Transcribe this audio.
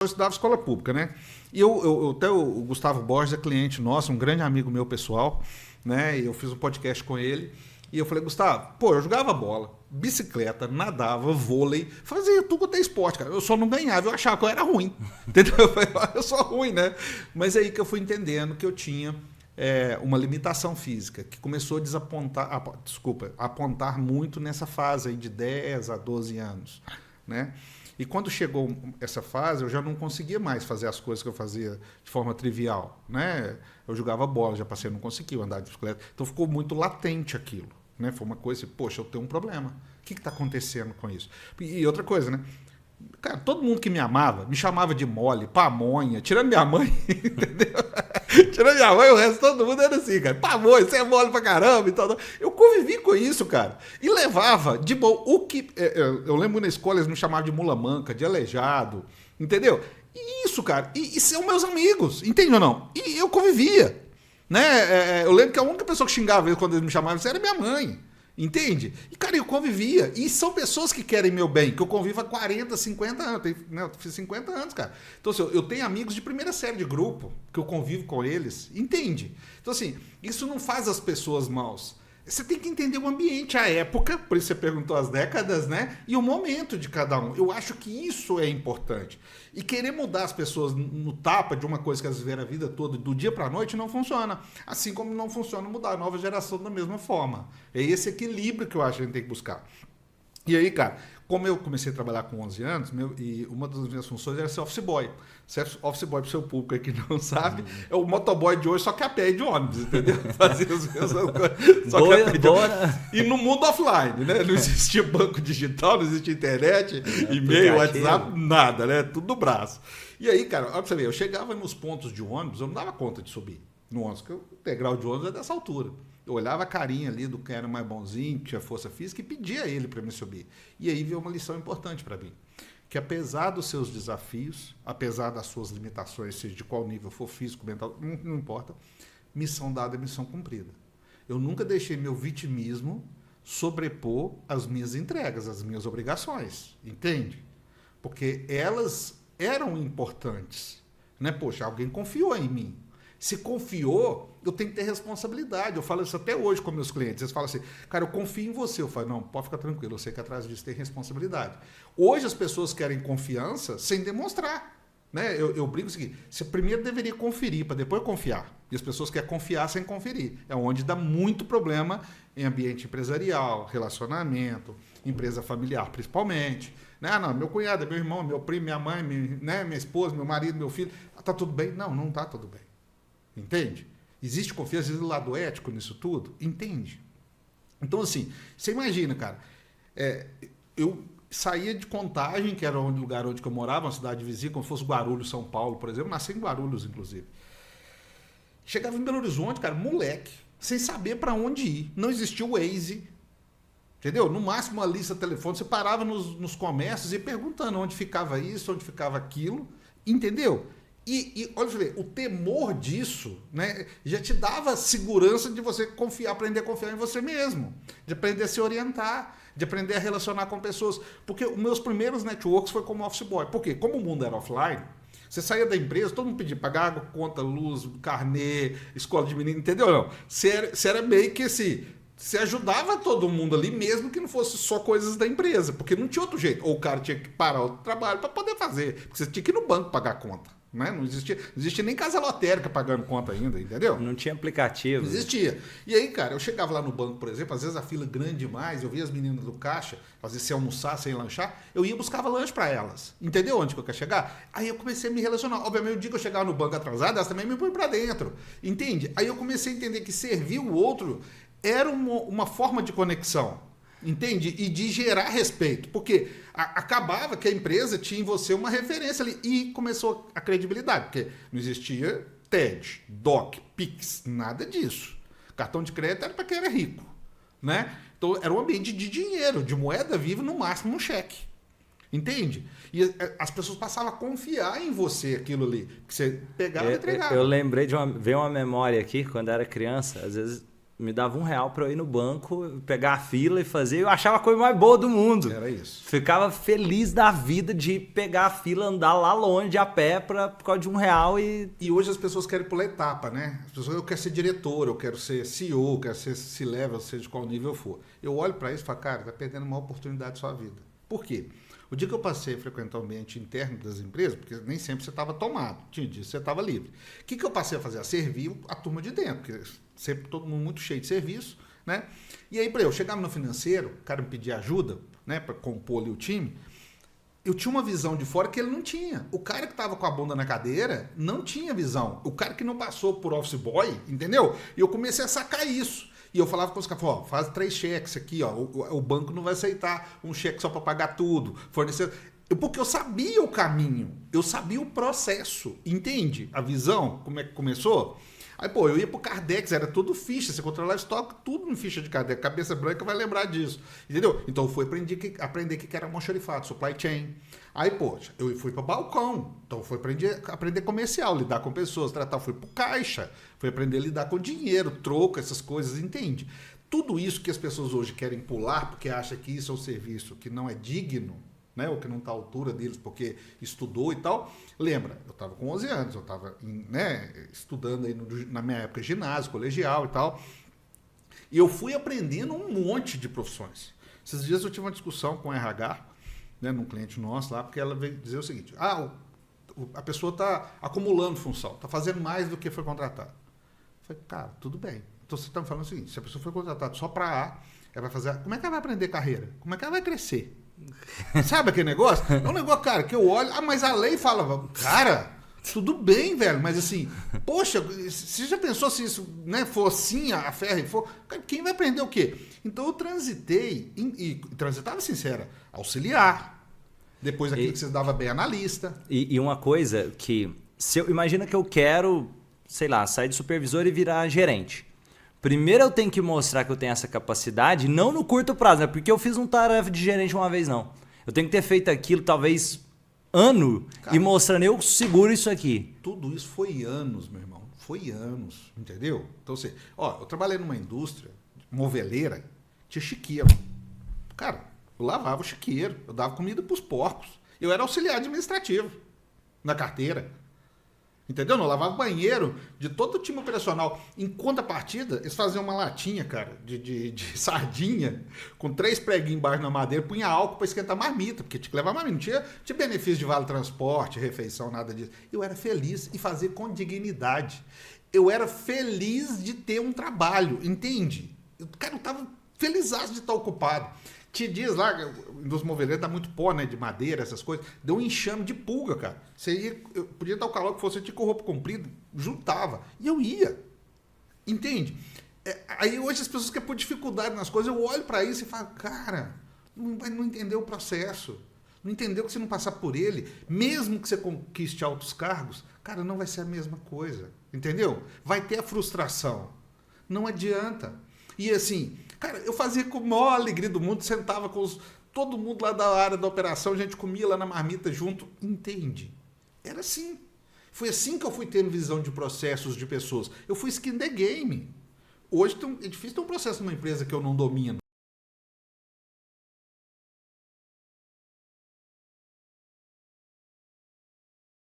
eu estudava escola pública, né? E até o Gustavo Borges é cliente nosso, um grande amigo meu pessoal, né? E eu fiz um podcast com ele. E eu falei, Gustavo, pô, eu jogava bola, bicicleta, nadava, vôlei, fazia tudo até esporte, cara. Eu só não ganhava, eu achava que eu era ruim. Entendeu? Eu falei, eu sou ruim, né? Mas aí que eu fui entendendo que eu tinha uma limitação física, que começou a apontar muito nessa fase aí de 10 a 12 anos, né? E quando chegou essa fase, eu já não conseguia mais fazer as coisas que eu fazia de forma trivial, né? Eu jogava bola, já passei, não conseguia andar de bicicleta. Então ficou muito latente aquilo, né? Foi uma coisa assim, poxa, eu tenho um problema. O que está acontecendo com isso? E outra coisa, né? Cara, todo mundo que me amava, me chamava de mole, pamonha, tirando minha mãe, entendeu? Tirando minha mãe, o resto todo mundo era assim, cara. Pamonha, você é mole pra caramba e tal. Eu convivi com isso, cara. E levava de boa. Eu lembro na escola eles me chamavam de mula manca, de aleijado, entendeu? E isso, cara. E são meus amigos, entende ou não? E eu convivia, né? Eu lembro que a única pessoa que xingava eles quando eles me chamavam era minha mãe. Entende? E, cara, eu convivia. E são pessoas que querem meu bem, que eu convivo há 40, 50 anos. Eu fiz 50 anos, cara. Então, assim, eu tenho amigos de primeira série de grupo, que eu convivo com eles. Entende? Então, assim, isso não faz as pessoas maus. Você tem que entender o ambiente, a época, por isso você perguntou as décadas, né? E o momento de cada um. Eu acho que isso é importante. E querer mudar as pessoas no tapa de uma coisa que elas viveram a vida toda, do dia para a noite, não funciona. Assim como não funciona mudar a nova geração da mesma forma. É esse equilíbrio que eu acho que a gente tem que buscar. E aí, cara, como eu comecei a trabalhar com 11 anos, e uma das minhas funções era ser office boy. Ser office boy para o seu público aí que não sabe, é o motoboy de hoje, só que a pé e de ônibus, entendeu? Fazia as mesmas coisas, só que a pé de ônibus. E no mundo offline, né? Não existia banco digital, não existia internet, e-mail, WhatsApp, nada, né? Tudo no braço. E aí, cara, olha pra você ver, eu chegava nos pontos de ônibus, eu não dava conta de subir no ônibus, porque o integral de ônibus é dessa altura. Eu olhava a carinha ali do que era mais bonzinho, que tinha força física, e pedia a ele para me subir. E aí veio uma lição importante para mim. Que apesar dos seus desafios, apesar das suas limitações, seja de qual nível for físico, mental, não importa, missão dada é missão cumprida. Eu nunca deixei meu vitimismo sobrepor as minhas entregas, as minhas obrigações. Entende? Porque elas eram importantes. Né? Poxa, alguém confiou em mim. Se confiou, eu tenho que ter responsabilidade. Eu falo isso até hoje com meus clientes. Eles falam assim, cara, eu confio em você. Eu falo, não, pode ficar tranquilo, eu sei que atrás disso tem responsabilidade. Hoje as pessoas querem confiança sem demonstrar. Né? Eu brinco o seguinte, você primeiro deveria conferir para depois confiar. E as pessoas querem confiar sem conferir. É onde dá muito problema em ambiente empresarial, relacionamento, empresa familiar principalmente. Né? Não, meu cunhado, meu irmão, meu primo, minha mãe, minha esposa, meu marido, meu filho. Tá tudo bem? Não, não tá tudo bem. Entende? Existe confiança, existe lado ético nisso tudo? Entende? Então, assim, você imagina, cara, eu saía de Contagem, que era o lugar onde eu morava, uma cidade vizinha, como se fosse Guarulhos, São Paulo, por exemplo, nasci em Guarulhos, inclusive. Chegava em Belo Horizonte, cara, moleque, sem saber para onde ir. Não existia o Waze, entendeu? No máximo uma lista telefônica, você parava nos comércios e ia perguntando onde ficava isso, onde ficava aquilo, entendeu? E olha, o temor disso, né, já te dava segurança de você confiar, aprender a confiar em você mesmo, de aprender a se orientar, de aprender a relacionar com pessoas. Porque os meus primeiros networks foi como office boy. Por quê? Como o mundo era offline, você saía da empresa, todo mundo pedia pagar água, conta, luz, carnê, escola de menino, entendeu? Não. Você era meio que assim, você ajudava todo mundo ali, mesmo que não fosse só coisas da empresa, porque não tinha outro jeito. Ou o cara tinha que parar o trabalho para poder fazer, porque você tinha que ir no banco pagar a conta. Né? Não existia nem casa lotérica pagando conta ainda, entendeu? Não tinha aplicativo. Não existia. E aí, cara, eu chegava lá no banco, por exemplo, às vezes a fila grande demais, eu via as meninas do caixa fazer sem almoçar, sem lanchar, eu ia e buscava lanche para elas. Entendeu onde que eu quero chegar? Aí eu comecei a me relacionar. Obviamente, o dia que eu chegava no banco atrasado, elas também me põem para dentro. Entende? Aí eu comecei a entender que servir o outro era uma forma de conexão. Entende? E de gerar respeito. Porque acabava que a empresa tinha em você uma referência ali. E começou a credibilidade. Porque não existia TED, DOC, PIX, nada disso. Cartão de crédito era para quem era rico. Né? Então era um ambiente de dinheiro, de moeda viva, no máximo um cheque. Entende? E as pessoas passavam a confiar em você, aquilo ali. Que você pegava e entregava. Eu lembrei veio uma memória aqui, quando eu era criança, às vezes me dava R$1 pra eu ir no banco, pegar a fila e fazer. Eu achava a coisa mais boa do mundo. Era isso. Ficava feliz da vida de pegar a fila, andar lá longe a pé por causa de R$1 e... E hoje as pessoas querem pular etapa, né? As pessoas, eu quero ser diretor, eu quero ser CEO, eu quero ser C-level, seja de qual nível for. Eu olho para isso e falo, cara, tá perdendo uma oportunidade da sua vida. Por quê? O dia que eu passei a frequentar o ambiente interno das empresas, porque nem sempre você estava tomado, tinha dia que você estava livre. O que eu passei a fazer? A servir a turma de dentro, porque sempre todo mundo muito cheio de serviço, né? E aí, para eu chegava no financeiro, o cara me pedia ajuda, né, para compor ali o time, eu tinha uma visão de fora que ele não tinha. O cara que estava com a bunda na cadeira não tinha visão. O cara que não passou por office boy, entendeu? E eu comecei a sacar isso. E eu falava com os caras, ó, faz 3 cheques aqui, ó. O banco não vai aceitar um cheque só para pagar tudo. Fornecedor. Porque eu sabia o caminho, eu sabia o processo, entende? A visão, como é que começou? Aí, pô, eu ia pro Cardex, era tudo ficha, você controlava estoque, tudo em ficha de Cardex. Cabeça branca vai lembrar disso, entendeu? Então, eu fui aprender que era almoxarifado, supply chain. Aí, poxa, eu fui para balcão, então eu fui aprender comercial, lidar com pessoas, tratar, fui pro caixa, fui aprender a lidar com dinheiro, troco, essas coisas, entende? Tudo isso que as pessoas hoje querem pular, porque acham que isso é um serviço que não é digno, né, ou que não está à altura deles porque estudou e tal. Lembra, eu estava com 11 anos, eu estava estudando aí na minha época ginásio, colegial e tal, e eu fui aprendendo um monte de profissões. Esses dias eu tive uma discussão com o RH, né, num cliente nosso lá, porque ela veio dizer o seguinte, a pessoa está acumulando função, está fazendo mais do que foi contratado. Eu falei, cara, tudo bem. Então você está me falando o seguinte, se a pessoa foi contratada só para A, ela vai fazer, como é que ela vai aprender carreira? Como é que ela vai crescer? Sabe aquele negócio? É um negócio, cara, que eu olho, mas a lei fala, cara, tudo bem, velho, mas assim, poxa, você já pensou se isso, né, for assim, a ferro e for, quem vai aprender o quê? Então eu transitei, e transitava sincera, auxiliar, depois aquilo que você dava bem analista. E uma coisa que, imagina que eu quero, sei lá, sair de supervisor e virar gerente. Primeiro eu tenho que mostrar que eu tenho essa capacidade, não no curto prazo, né? Porque eu fiz uma tarefa de gerente uma vez, não. Eu tenho que ter feito aquilo, talvez, ano, cara, e mostrando, eu seguro isso aqui. Tudo isso foi anos, meu irmão. Foi anos, entendeu? Então, assim, eu trabalhei numa indústria moveleira, tinha chiqueiro. Cara, eu lavava o chiqueiro, eu dava comida para os porcos. Eu era auxiliar administrativo na carteira. Entendeu? Não, eu lavava banheiro de todo o time operacional. Em contrapartida, eles faziam uma latinha, cara, de sardinha, com 3 preguinhos embaixo na madeira, punha álcool para esquentar marmita, porque tinha que levar marmita. Não tinha benefício de vale transporte, refeição, nada disso. Eu era feliz em fazer com dignidade. Eu era feliz de ter um trabalho, entende? Cara, eu estava felizaço de estar ocupado. Te diz lá, dos moveleiros dá muito pó, né, de madeira, essas coisas. Deu um enxame de pulga, cara. Eu podia dar o calor que fosse, eu tinha com roupa comprida, juntava. E eu ia. Entende? Aí hoje as pessoas querem pôr dificuldade nas coisas, eu olho para isso e falo, cara, não entendeu o processo. Não entendeu que se não passar por ele, mesmo que você conquiste altos cargos, cara, não vai ser a mesma coisa. Entendeu? Vai ter a frustração. Não adianta. E assim, cara, eu fazia com a maior alegria do mundo, sentava com todo mundo lá da área da operação, a gente comia lá na marmita junto, entende? Era assim. Foi assim que eu fui tendo visão de processos de pessoas. Eu fui skin the game. Hoje é difícil ter um processo numa empresa que eu não domino.